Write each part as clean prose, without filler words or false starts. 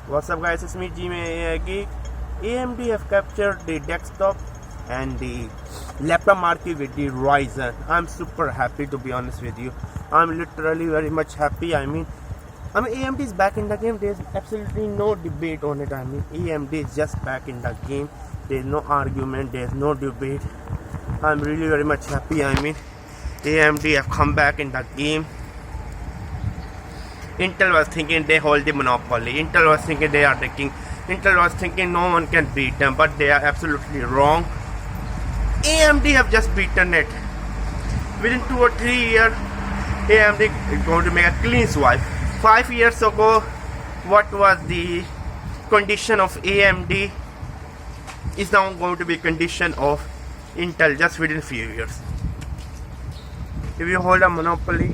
What's up guys, it's me Geek. AMD have captured the desktop and the laptop market with the Ryzen. I'm super happy, to be honest with you. I'm literally very much happy. I mean AMD is back in the game. There's absolutely no debate on it. AMD is just back in the game. There's no argument, there's no debate. I'm really very much happy. AMD have come back in the game. Intel was thinking they hold the monopoly. Intel was thinking they are the king. Intel was thinking no one can beat them, but they are absolutely wrong. AMD have just beaten it. Within 2 or 3 years, AMD is going to make a clean swipe. 5 years ago, what was the condition of AMD is now going to be condition of Intel just within few years. If you hold a monopoly,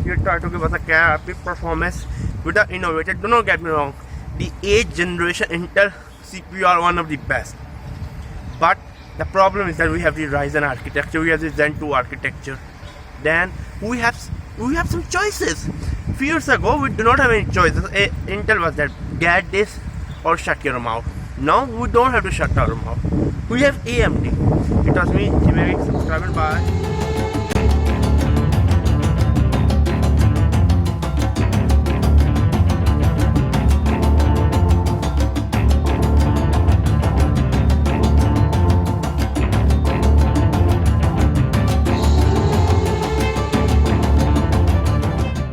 you try to give us a crappy performance without innovating. Do not get me wrong, the 8th generation Intel CPU are one of the best, but the problem is that we have the Ryzen architecture, we have the Zen 2 architecture. Then we have some choices. Few years ago we do not have any choices. Intel was that, get this or shut your mouth. Now we don't have to shut our mouth. We have AMD. It was me, Umair. Subscribe and bye.